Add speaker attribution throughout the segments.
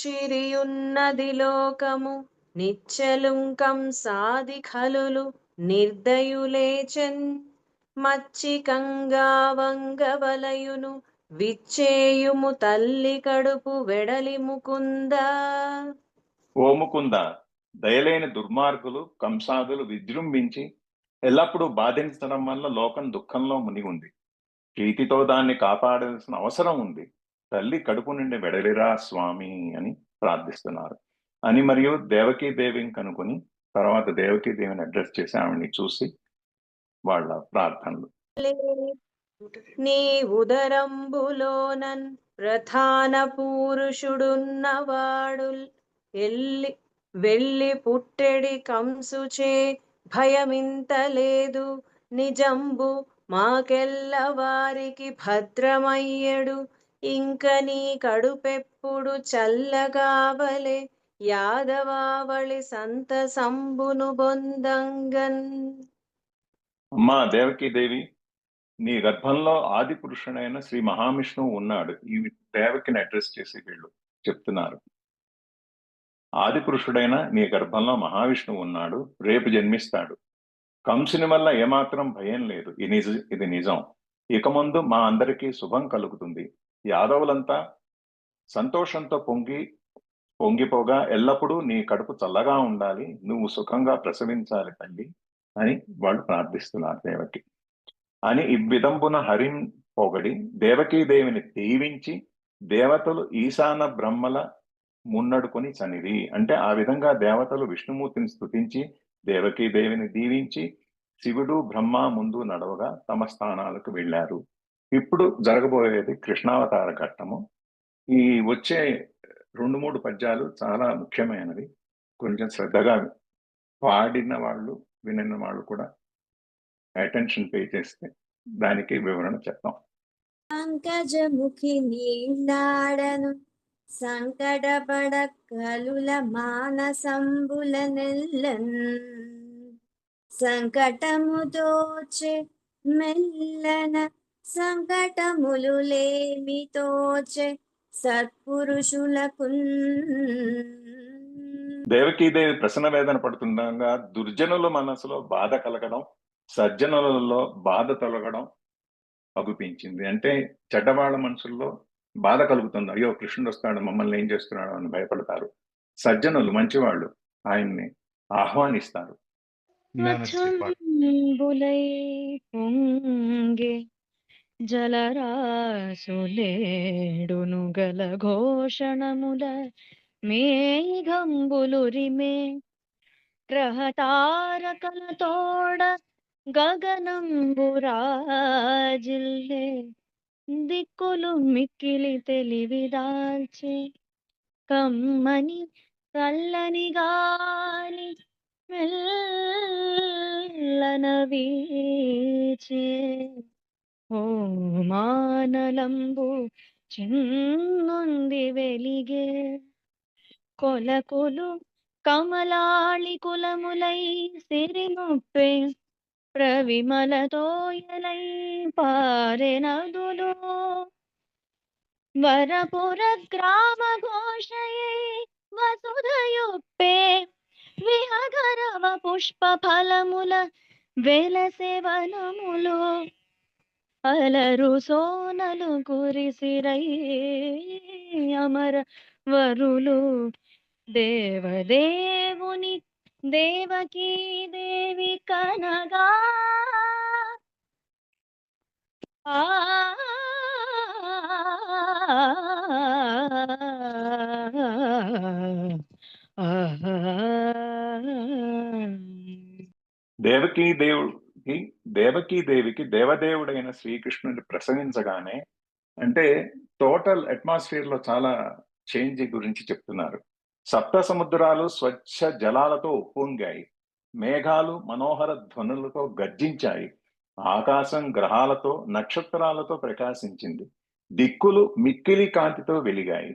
Speaker 1: నిచ్చిరియున్నది లోకము నిచ్చలుంకం సాది ఖలులు నిర్దయులేచెన్ మచ్చికంగా వంగవలయును విచ్చేయుము తల్లి కడుపు వెడలి ముకుంద.
Speaker 2: ఓ ముకుంద, దయలేని దుర్మార్గులు కంసాదులు విజృంభించి ఎల్లప్పుడూ బాధించడం వల్ల లోకం దుఃఖంలో మునిగి ఉంది. ప్రీతితో దాన్ని కాపాడాల్సిన అవసరం ఉంది. తల్లి కడుపు నుండి వెడలిరా స్వామి అని ప్రార్థిస్తున్నారు అని. మరియు దేవిని కనుకొని తర్వాత దేవిని అడ్రస్ చేసి ఆవిడ్ని చూసి వాళ్ళ ప్రార్థనలు.
Speaker 1: నీ ఉదరంబులోనన్ ప్రధాన పురుషుడున్నవాడు వెళ్ళి పుట్టెడి కంసుచే భయమింతలేదు నిజంబు మాకెల్ల వారికి భద్రమయ్యడు. ఇంక నీ కడుపెప్పుడు చల్లగావలే యాదవావళి సంతసంబును బొందంగన్.
Speaker 2: అమ్మా దేవి, నీ గర్భంలో ఆది పురుషుడైన శ్రీ మహావిష్ణువు ఉన్నాడు. ఈ దేవకిని అడ్రస్ చేసి వీళ్ళు చెప్తున్నారు. ఆది పురుషుడైన నీ గర్భంలో మహావిష్ణువు ఉన్నాడు, రేపు జన్మిస్తాడు. కంసుని వల్ల ఏమాత్రం భయం లేదు. ఇది నిజం. ఇక ముందు మా అందరికీ శుభం కలుగుతుంది. యాదవులంతా సంతోషంతో పొంగిపోగా ఎల్లప్పుడూ నీ కడుపు చల్లగా ఉండాలి, నువ్వు సుఖంగా ప్రసవించాలి తల్లి అని వాళ్ళు ప్రార్థిస్తున్నారు దేవకి అని. ఇవ్విధంబున హరిం పొగడి దేవిని దీవించి దేవతలు ఈశాన బ్రహ్మల మున్నడుకొని చనిది. అంటే ఆ విధంగా దేవతలు విష్ణుమూర్తిని స్తుతించి దేవిని దీవించి శివుడు బ్రహ్మ ముందు నడవగా తమ స్థానాలకు వెళ్ళారు. ఇప్పుడు జరగబోయేది కృష్ణావతార ఘట్టము. ఈ వచ్చే 2-3 పద్యాలు చాలా ముఖ్యమైనవి. కొంచెం శ్రద్ధగా పాడిన వాళ్ళు వినిన వాళ్ళు కూడా అటెన్షన్ పే చేస్తే దానికి వివరణ చెప్తాం.
Speaker 3: పంకజముఖి నీళ్ళాడను సంకటపడ కలుల మానసంబుల నెల్లన్ సంకటము తోచె మెల్లన సంకటములు లేమి తోచె సత్పురుషులకు.
Speaker 2: దేవకీదేవి ప్రసన్న వేదన పడుతుండగా దుర్జనుల మనసులో బాధ కలగడం, సజ్జనులలో బాధ తొలగడం అగుపించింది. అంటే చెడ్డవాళ్ళ మనసుల్లో బాధ కలుగుతుంది. అయ్యో కృష్ణుడు వస్తాడు, మమ్మల్ని ఏం చేస్తున్నాడు అని భయపడతారు. సజ్జనులు మంచివాళ్ళు ఆయన్ని ఆహ్వానిస్తారు.
Speaker 4: జలరాసులేడును గల ఘోషణముల మేఘంబులురిమే గ్రహతారకలతోడ గగనంబురాజిల్లే దిక్కులు మిక్కిలి తెలివిదాల్చే కమ్మని చల్లని గాలి మెల్లన వీచే ఓ మానలంబు చిన్నుంది వెలిగే కొలకులు కమలాళి కులములై సిరిముప్పే ప్రవిమలతోయలై పారెనదులు వరపుర గ్రామ ఘోషయే వసుధయుప్పే విహగరవ పుష్ప ఫలముల వెలసెవనములు అలరు సోనలు కురిసిరై అమర వరులు దేవదేవుని దేవకీ దేవి కనగా
Speaker 2: దేవకీదేవికి దేవదేవుడైన శ్రీకృష్ణుని ప్రసవించగానే అంటే టోటల్ అట్మాస్ఫియర్ లో చాలా చేంజ్ గురించి చెప్తున్నారు. సప్త సముద్రాలు స్వచ్ఛ జలాలతో ఉప్పొంగాయి, మేఘాలు మనోహర ధ్వనులతో గర్జించాయి, ఆకాశం గ్రహాలతో నక్షత్రాలతో ప్రకాశించింది, దిక్కులు మిక్కిలి కాంతితో వెలిగాయి,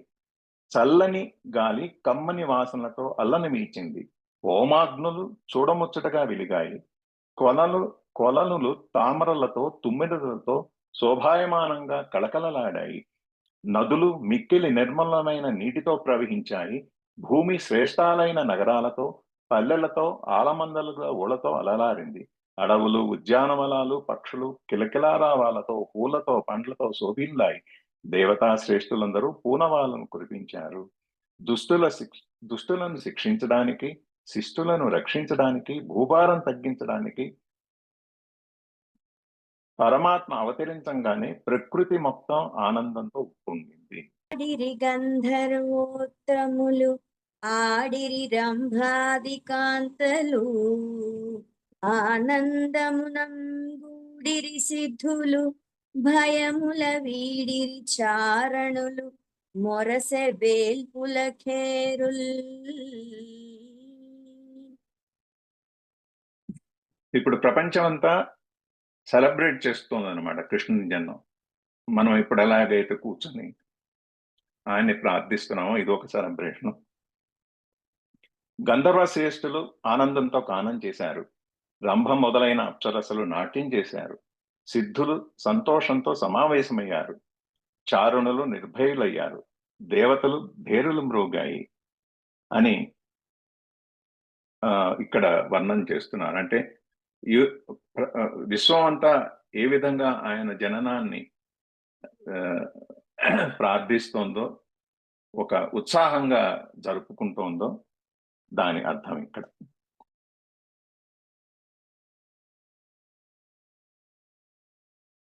Speaker 2: చల్లని గాలి కమ్మని వాసనలతో అల్లని వీచింది, హోమాగ్నులు చూడముచ్చటగా వెలిగాయి, కొలనులు తామరలతో తుమ్మెదలతో శోభాయమానంగా కళకళలాడాయి, నదులు మిక్కిలి నిర్మలమైన నీటితో ప్రవహించాయి. భూమి శ్రేష్టాలైన నగరాలతో, పల్లెలతో, ఆలమందల ఊళ్ళతో అలలారింది. అడవులు, ఉద్యానవనాలు, పక్షులు కిలకిలారావాలతో, పూలతో, పండ్లతో శోభిల్లాయి. దేవతా శ్రేష్ఠులందరూ పూనవాలను కురిపించారు. దుష్టులను శిక్షించడానికి, శిష్టులను రక్షించడానికి, భూభారం తగ్గించడానికి పరమాత్మ అవతరించంగానే ప్రకృతి మొత్తం ఆనందంతో ఉప్పొంగింది.
Speaker 3: ఆడిరి గంధర్వోత్తములు, ఆడిరి రంభాది కాంతలు, ఆనందమునంగూడిరి సిద్ధులు, భయముల వీడిరి చారణులు, మొరసె వేల్పుల ఖేరుల్.
Speaker 2: ఇప్పుడు ప్రపంచం అంతా సెలబ్రేట్ చేస్తుంది అనమాట కృష్ణుని జన్మం. మనం ఇప్పుడు ఎలాగైతే కూర్చొని ఆయన్ని ప్రార్థిస్తున్నామో ఇది ఒక సెలబ్రేషన్. గంధర్వ శ్రేష్ఠులు ఆనందంతో గానం చేశారు. రంభ మొదలైన అప్సరసలు నాట్యం చేశారు. సిద్ధులు సంతోషంతో సమావేశమయ్యారు. చారుణులు నిర్భయులయ్యారు. దేవతలు భేరులు మ్రోగాయి అని ఇక్కడ వర్ణన చేస్తున్నారు. అంటే విశ్వం అంతా ఏ విధంగా ఆయన జననాన్ని ప్రార్థిస్తోందో, ఒక ఉత్సాహంగా జరుపుకుంటోందో దాని అర్థం ఇక్కడ.